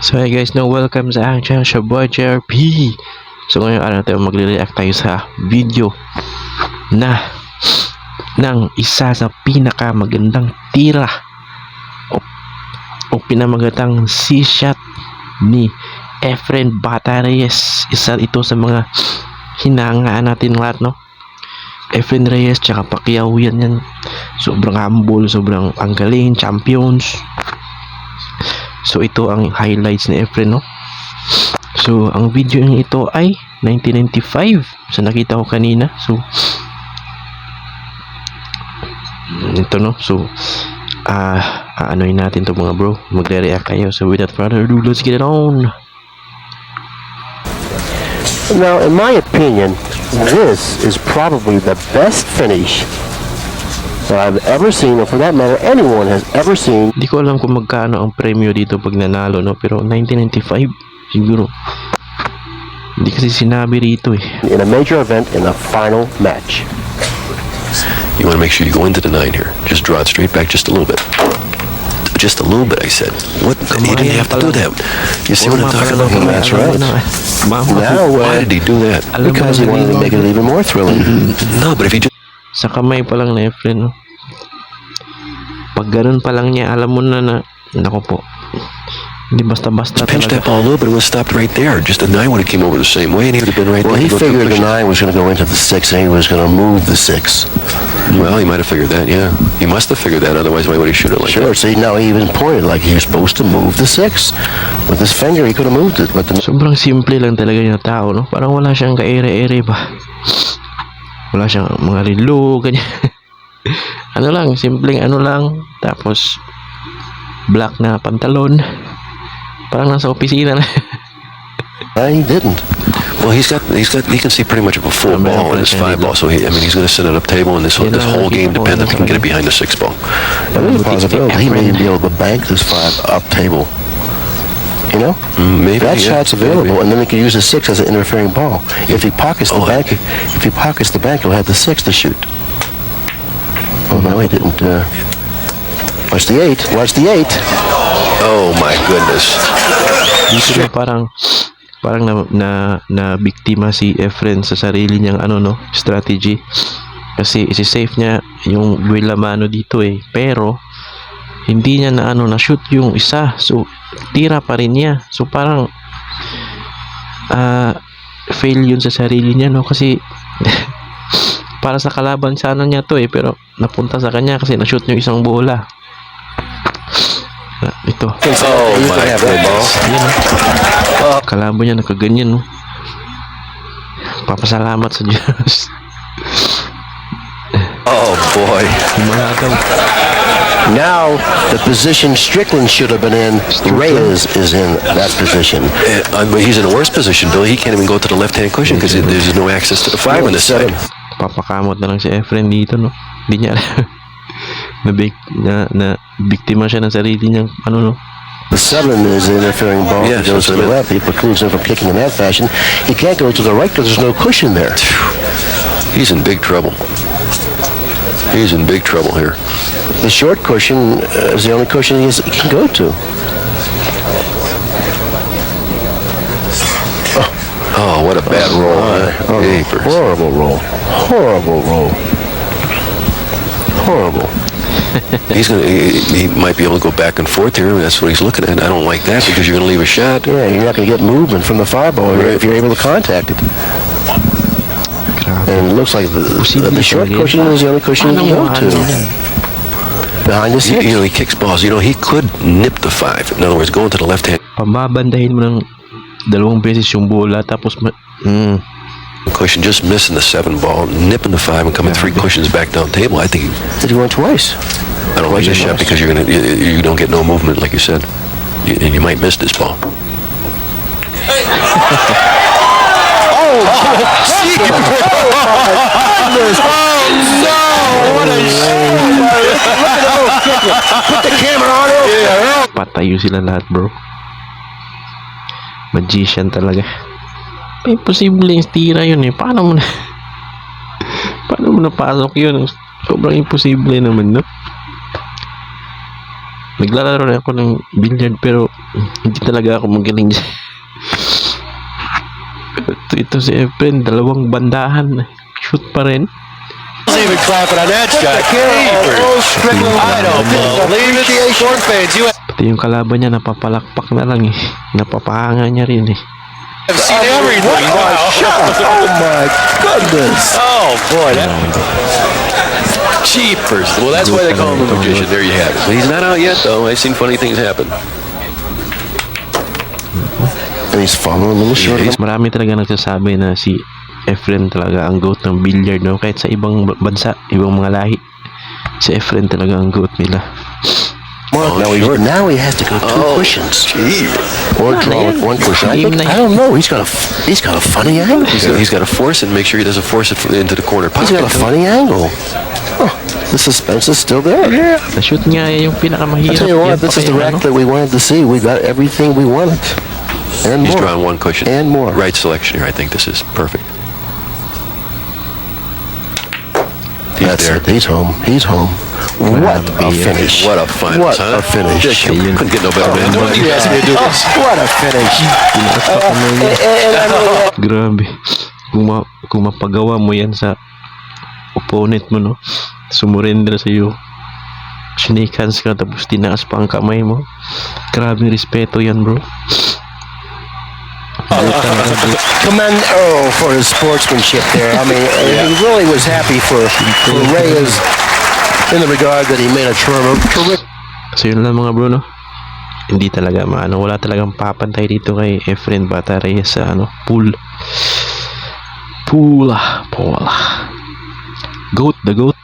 So hey guys, welcome sa aking channel, siya boy JRP. So ngayong araw tayo magre-react tayo sa video na ng isa sa pinakamagandang tira o pinamagandang C-shot ni Efren Bata Reyes. Isa ito sa mga hinahangaan natin lahat, no? Efren Reyes tsaka Pacquiao, yan. Sobrang humble, sobrang ang galing, champions. So ito ang highlights ni Efren, no? So ang video ito ay 1995. So nakita ko kanina. So ito, no? So anoin natin to mga bro. Magre-react kayo. So without further ado, let's get it on. Now, in my opinion, this is probably the best finish that I've ever seen, or for that matter, anyone has ever seen. Hindi ko alam kung magkano ang premyo dito pag nanalo, no? Pero 1995 siguro. Hindi kasi sinabi rito eh. In a major event in a final match. You want to make sure you go into the 9 here. Just draw it straight back just a little bit. Just a little bit, I said. What? He didn't have to do that. You see what I'm talking about? That's right. Now, Why did he do that? because he wanted to make it even more thrilling. No, but if he just Sa kamay pa lang na Efren, no? Pag ganun pa lang niya, alam mo na nako po. Hindi basta-basta pinched that talaga. ball a little bit, it would have stopped right there. Just the 9 would have came over the same way, and he would have been right Well, there. he figured the 9 was going to go into the 6, and he was going to move the 6. Well, he might have figured that, yeah. He must have figured that, otherwise why would he shoot it like Sure, that? see, now he even pointed like he was supposed to move the 6. With his finger, he could have moved it, but the Sobrang simple lang talaga yung tao, no? Parang wala siyang ka-ere-ere ba? Wala siyang mga relo, ganyan. Ano lang, simpleng ano lang. Tapos, black na pantalon. Parang nasa opisina na. he didn't. Well, he can see pretty much of a full ball in his 5 ball, so he's going to set it up table, and this whole game depends if he can get it behind the 6 ball. There's a possibility he may even be able to bank this 5 up table. You know? Maybe That yeah, shot's available, and then he can use the 6 as an interfering ball. If he pockets the bank, he'll have the 6 to shoot. Oh no, he didn't. Watch the 8. Watch the 8. Oh my goodness! Dito na parang na biktima si Efren sa sarili niyang strategy. Kasi isi-safe niya yung Villamano dito eh. Pero hindi niya na shoot yung isa. So tira pa rin niya. So parang fail yun sa sarili niya, no? Kasi para sa kalaban sana niya to eh, pero napunta sa kanya kasi na-shoot yung isang bola. Ito. Oh my goodness! Yan, kalabo niya nakaganyan, no? Papasalamat sa Diyos. Oh boy! Now, the position Strickland should have been in, Reyes is in that position. But he's in a worse position, Bill. He can't even go to the left-hand cushion because there's no access to the 5 on this side. Papakamot na lang si Efren dito, no? Hindi niya na biktima siya ng sarili niyang no? The 7 is an interfering ball. Yeah, He goes to the left. He precludes him from kicking in that fashion. He can't go to the right because there's no cushion there. He's in big trouble. He's in big trouble here. The short cushion is the only cushion he can go to. Oh, what a bad roll! Horrible roll. Horrible roll. Horrible. He might be able to go back and forth here. That's what he's looking at. I don't like that because you're going to leave a shot. Yeah, you're not going to get movement from the 5 ball if you're able to contact it. And it looks like the short cushion is the only cushion he can go to. Behind the 6. You know, he kicks balls. You know, he could nip the 5. In other words, go into the left hand Pamabandahin mo ng 2 beses yung bola tapos cushion, just missing the 7 ball, nipping the 5, and coming 3 cushions back down table. I think Did he win twice? I don't like this shot because you don't get no movement, like you said, and you might miss this ball. Put the camera on him. patayo sila lahat, bro. Magician talaga. Imposible yung tira yun eh. Paano mo napasok yun? Sobrang imposible naman, no? Naglalaro na ako ng billiard pero Hindi talaga ako magaling dyan. Ito si Efren, dalawang bandahan. Shoot pa rin. Even clapping on that shot. I don't believe it. Short fades. You Pati yung kalaban niya napapalakpak na lang eh. Napapahanga niya rin eh. have seen everything. Wow. Oh my goodness! Oh boy, that. Cheapers. Well, that's why they call him a magician. There you have it. But he's not out yet, though. I've seen funny things happen. And he's falling a little short. Marami talaga nagsasabi na si Efren talaga ang GOAT ng billiard, no? Kahit sa ibang bansa, ibang mga lahi, si Efren talaga ang GOAT nila. Now he has to go two cushions. Gee. Or draw with one cushion. I don't know. He's got a funny angle. He's got to force it and make sure he doesn't force it into the corner He's pocket. got a funny angle. Oh, the suspense is still there. Yeah. Na-shoot nga yung I pinakamahirap. tell you what, Yan this pa is the kaya, rack that we wanted to see. We got everything we wanted. And He's more. drawing one cushion. And more. Right selection here. I think this is perfect. He's That's there. it. He's home. He's home. What a finish. What a final, What huh? a finish. Just, couldn't get no better, man. Nobody asked me to do this. What a finish. Grabe. Kung mapagawa mo yan sa opponent mo, no? Sumurrender sa iyo. Snake hands ka tapos tinaas pa ang kamay mo. Grabe respeto yan, bro. Commend Earl for his sportsmanship there. I mean, he really was happy for Reyes in the regard that he made a terrific. So yun lang mga bro, no? Hindi talaga wala talagang papantay dito kay Efren Bata Reyes sa pool. GOAT, the GOAT.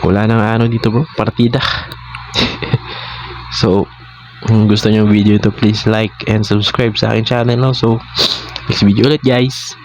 Wala nang dito bro, partida. So kung gusto nyo yung video ito, please like and subscribe sa aking channel, no? So next video ulit guys.